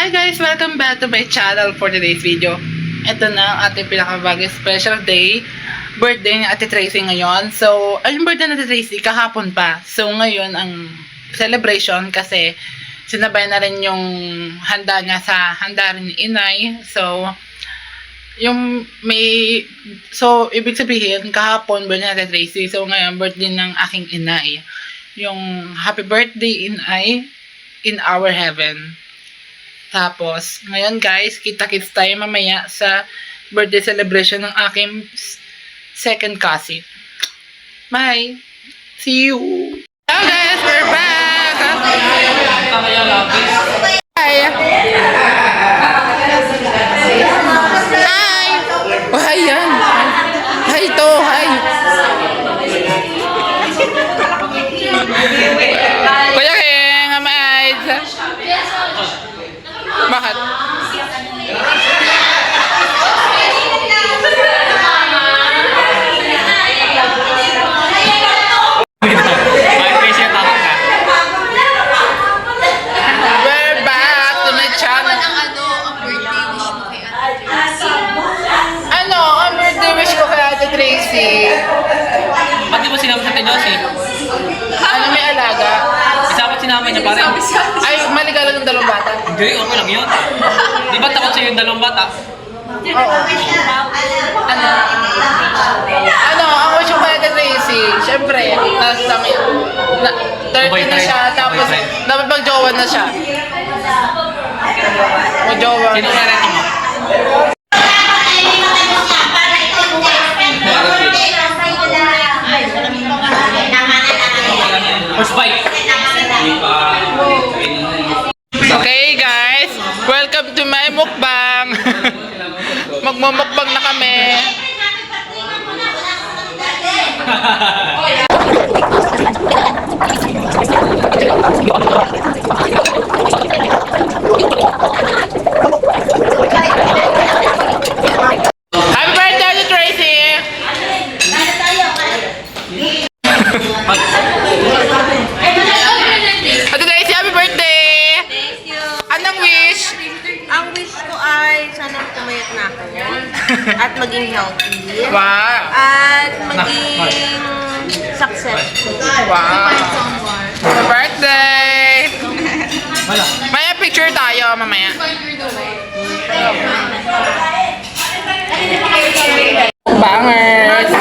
Hi guys! Welcome back to my channel for today's video. Ito na ang ating pinakabagay special day. Birthday ni Ate Tracy ngayon. So, yung birthday ni Ate Tracy kahapon pa. So, ngayon ang celebration kasi sinabay na rin yung handa niya sa handa rin ni Inay. So, ibig sabihin, kahapon birthday ni Ate Tracy. So, ngayon birthday ng aking Inay. Yung happy birthday Inay in our heaven. Tapos, ngayon guys, kita-kits tayo mamaya sa birthday celebration ng aking second cousin. Bye! See you! Hello guys, we're back! Hi! Hi! Oh, hi yan! Hi to! Hi! Kuya King, amay! Bakit? We're back to my channel. Ang birthday wish ko kay Ate Tracy. Ba't di mo sinama sa Josie? Ano, may alaga? Sinama niya pa rin. Ay, maligalang ng dalawang bata. Hindi, okay lang yun. Di ba takot sa'yo yung dalawang bata? Oo. Ang wish ko kay Ate Tracy, syempre, nasa 30 na siya, tapos dapat mag-jowa na siya. Mag-jowa. Sino kaya reto mo? First bite. Okay guys, welcome to my mukbang. Magmumukbang na kami. Happy birthday to Tracy! Ate Tracy, happy birthday! Thank you. Anong wish? Ang wish ko ay sana tumayat na ako at maging healthy Wow! at maging successful. Wow! Happy birthday! Wala. Maya picture tayo mamaya. Bangers!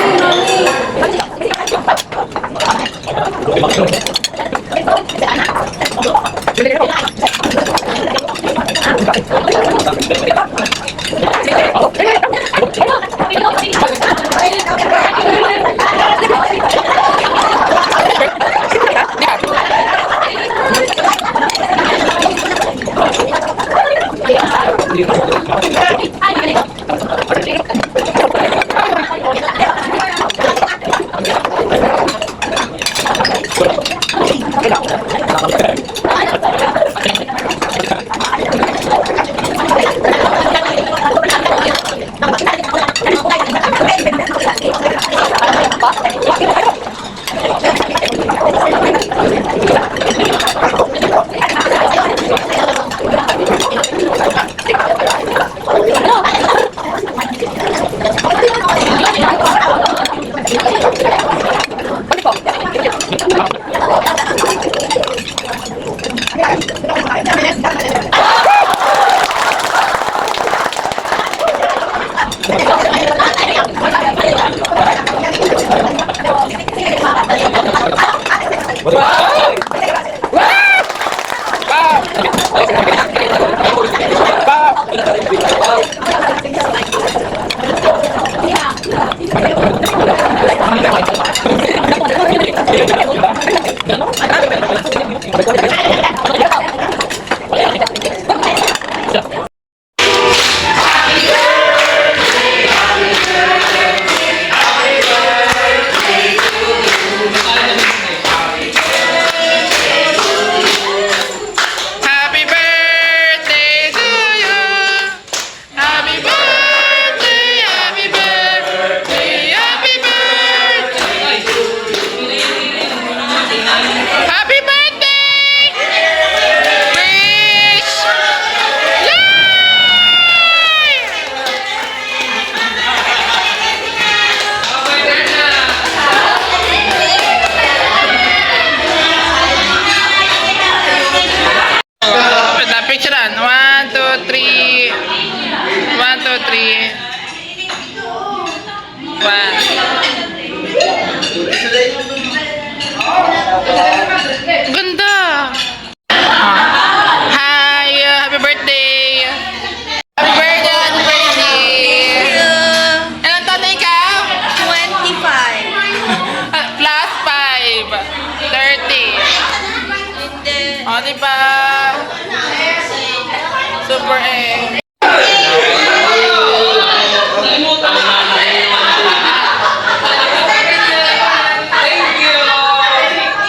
Super A.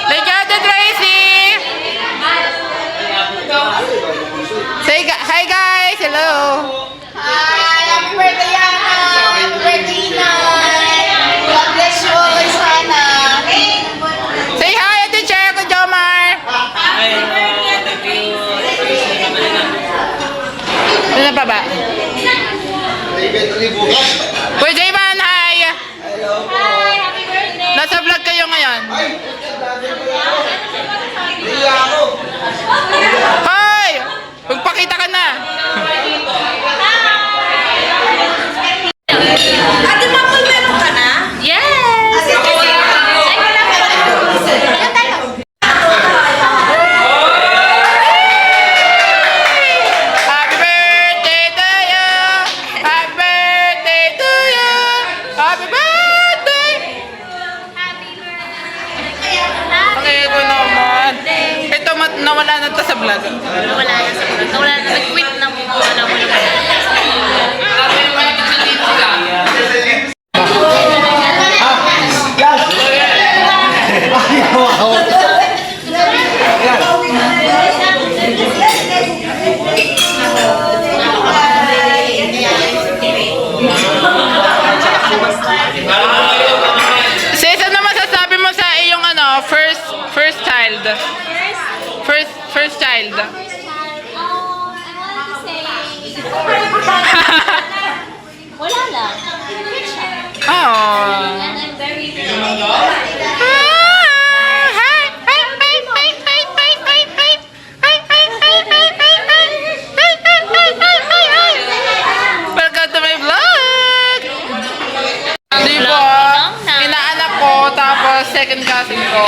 Thank you, Ate Tracy! Say hi guys! Hello! Hi! Happy birthday, Yana! Happy birthday, Inay! God bless you always, Hana! Say hi, Ate Che, Kuya Jomar! Ano pa ba? Kuya Jayman, hi! Hi! Happy birthday! Nasa vlog kayo ngayon. Hi! Magpakita ka na! Ate Mapol, meron ka na? Yes! Ay, wala pa. Ayan tayo. Happy birthday to you! Happy birthday to you! Happy birthday! Okay ko naman. Ito, nawala na to sa vlog. Wala na sa vlog. Wala na. Nag-quit na mo. Wala mo na. Sis, ano masasabi mo sa iyong first child? First child. I want to say... Wala lang. Good siya. Oh. And I'm very... Welcome to my vlog! Di ba? Inaanak ko, tapos second cousin ko.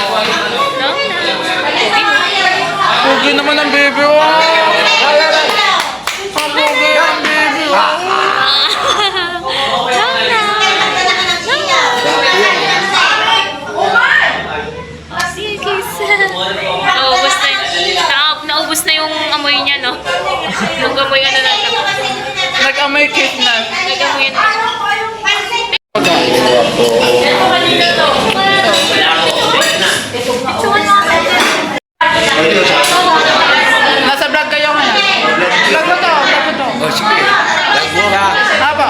Pugi naman ang baby, oh! Ang pugi ang baby, oh! Naubos na yung amoy niya, no? Yung amoy ano na siya. Nag-amoy kiss na. Nag-amoy na. Nasa vlog kayo ngayon. Vlog mo to. Oh, sige. Lagbo ha. Apo.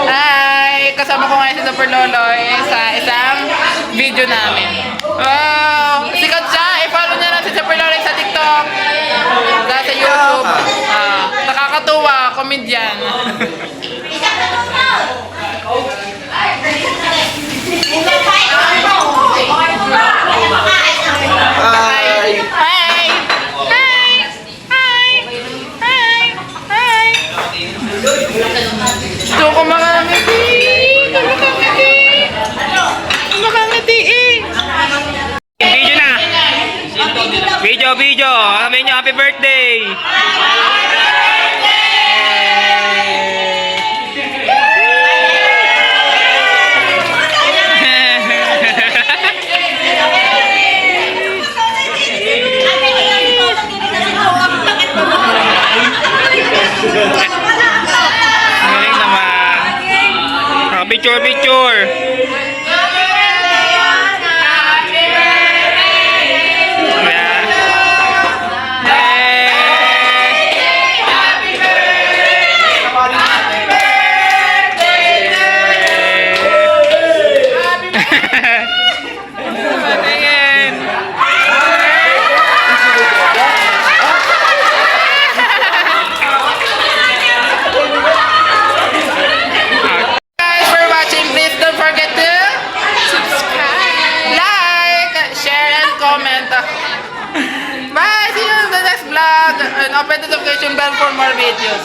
Hi! Kasama ko ngayon si Super Loloy sa isang video namin. Wow! Sikat siya! I-follow niya lang si Super Loloy sa TikTok. Sa YouTube. Nakakatuwa. Comedian. Hi! Hi! Hi! Hi! Hi! Hi! Gusto ko makangiti! Makangiti eh! Video na! Video! Sabi niyo, happy birthday! Galing naman. Picture! Guys, for watching, please don't forget to subscribe, like, share, and comment. Bye! See you in the next vlog and open the notification bell for more videos.